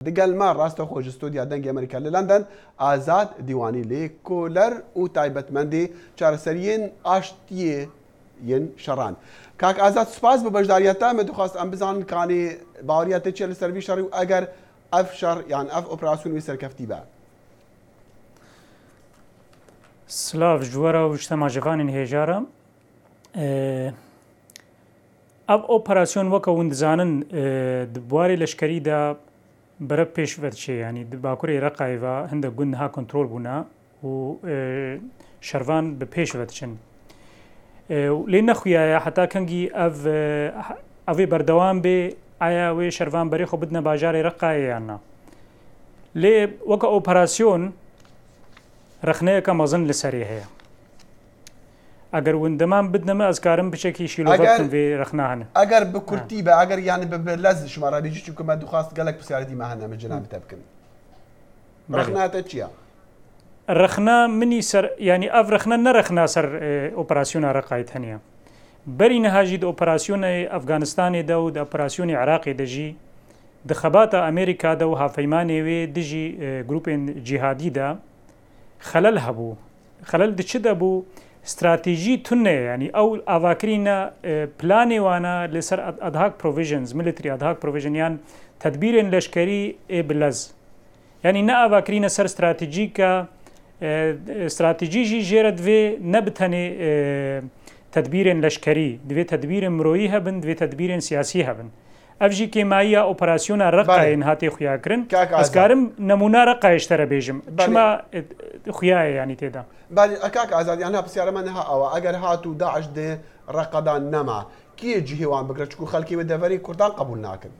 دقل ما راستو خوش استوديو دنگ امريكا لندن آزاد ديواني لي كولر و تايبت مندي چارسريين آشتيه ين شران كاك آزاد سپاس ببجداريتا مدو خواست ام بزان كاني باورياتي چه لسروي شري و اگر اف شر يعني اف اوبراسيون ويسر كفتي با سلاف جوارا و اجتماع جوان هجارا اف اوبراسيون وكا وندزانن دبواري لشكري دا برب پیش ورچه یعنی باکوری رقای و هنده گندها کنترل بونا و شروان به پیش ورچن لین خویا حتی کنگی اوی بردوام به آیا و شروان بری خو بدنا باجار رقای یانا لی وک اپراسیون رخنه کا مزن لسریه اگر وندمان بدنا ما ازکارم بشکی شیلو وقتم في رخناهن اگر بكرتيبه اگر يعني بلز شماره بيجي چونكم ما دخواست قالك بسيارتي ما هنا من جناب تبكن رخناته تشيا الرخنا مني سر يعني اف رخنا نرخنا سر اوبراسيون رقايت هنيا برين هاجد اوبراسيون افغانستان دو د اوبراسيون عراقي دجي دخبات امريكا دو هافيماني وي دجي جروبين جهادي دا خلل هبو خلل دچدبو استراتيجي تنه يعني او اواكرينا بلاني وانا لسر ادهاك بروفيجنز ميليتري ادهاك بروفيجن يعني تدبير لشكري بلز يعني نا اواكرينا سر استراتيجيكا استراتيجي جيرد في نبتني تدبير لشكري دفي تدبير مروي هبن دفي تدبير سياسي هبن افجي كيمايا اوبراسيون رقاين هاتي خويا كرن اسكارم نمونه رقا اشترى بيجم شما خويا يعني تيدا بالي اكاك ازاد يعني بسياره منها او اگر هاتو داعش دي رقدان نما كي يجي هوان بكره تشكو خلكي بدفري كردان قبول ناكن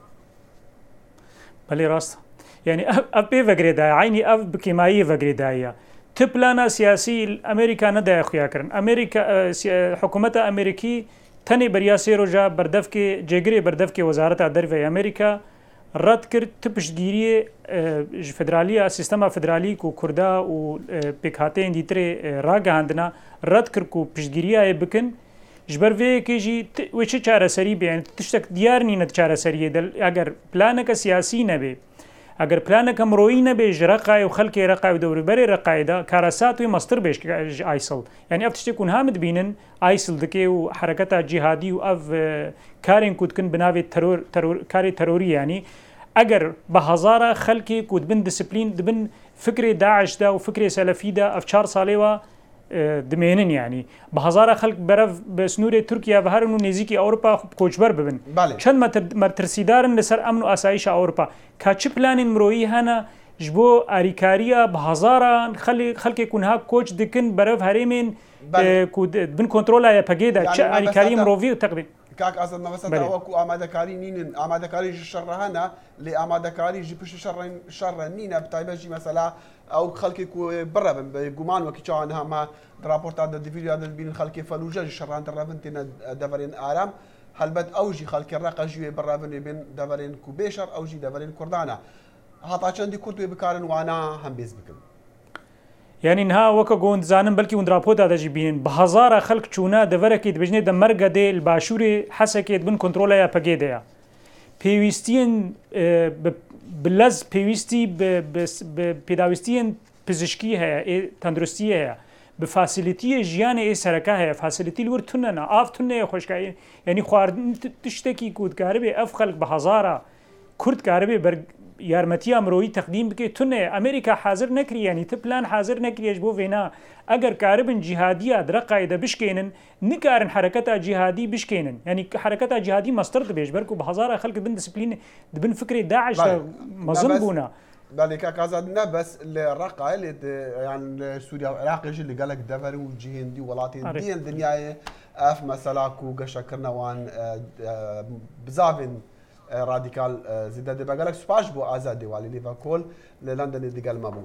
بالي راست يعني اف بي فغريدا عيني اف بكيمايي فغريدايا تبلانا سياسي امريكا ندا خويا كرن امريكا حكومه امريكي تني بريا سيروجا بردفكي جيجري بردفكي وزارة الدرفة أمريكا رد كرت تبشگيري فدرالية سيستما فدرالي كو كردا و بيكهاتين ديتري راقا عندنا رد كركو بشگيريا بكن جبر في كيجي وچه چاره سري بيان تشتك ديارني نت چاره سري دل اگر پلانك سياسي نبي اگر پلانك مروي نبي رقاي وخلق رقاي ودور بري رقاي دا كارسات ومستر بيش ايسل يعني افتشتي كون هامد بينن ايسل دكي وحركتها جهادي واف كارين كود كن بناوي ترور كاري تروري يعني اگر بهزاره خلقي كود بن ديسيبلين دبن فكري داعش دا وفكري سلفي دا افشار صاليوا دمينن يعني بهزاره خلق برف بسنوري تركيا بهرنو نزيكي اوروبا كوچبر ببن چند مرترسيدارن لسر امن و اسايش اوروبا كاچ بلانين مروي هنا جبو اريكاريا بهزاره خلق كونها كوچ دكن برف هريمين كود بن كنترولا يا باجيدا يعني اريكاريا مروفي تقدم كاك اصلا ما بس اوكو امادكاري نين امادكاري شر هنا لي امادكاري جي بش شر نينا بتايبجي مثلا او خلكي برا بجمان وكيچانها ما رابورت هذا الفيديو هذا بين خلكي فلوجه شران درفنتنا دفرين ارام هلبت اوجي خلكي الرقه جي برا بين دفرين كوبيشر اوجي دفرين كردانا هاتا چندي كرتو بكارن وانا هم بيز بكم يعني انها وكا جوند زانن بلكي وند رابورت هذا جيبين بهزاره خلق چونا دفركي دبجني دمرغه دي الباشوري حسكيت بن كنترولا يا باجيدا بيويستين بلز بيويستي بيداويستين بزشكي هي تندرستي هي بفاسيليتي جيان اي سركه هي فاسيليتي الورتنا افتنا خوشكاي يعني خوار تشتكي كود كاربي اف خلق بهزاره كرد كاربي يارمتي امروي تقديم بك تنه امريكا حاضر نكري يعني تبلان حاضر نكري يجبو فينا اگر كاربن جهاديه درقايده بشكينن نكارن حركتها جهادي بشكينن يعني حركتها جهادي مسترد بيجبركو بهزاره خلق بن ديسبلين بن فكري داعش مظنبونا بالك كازادنا بس الرقه اللي يعني سوريا العراق اللي قال لك دفر وجهندي ولاتين دي الدنيا اف مسالاكو قشكرنا وان بزافن راديكال زيد دي بقالك سباش بو ازادي والي ليفربول لندن دي قال ما بو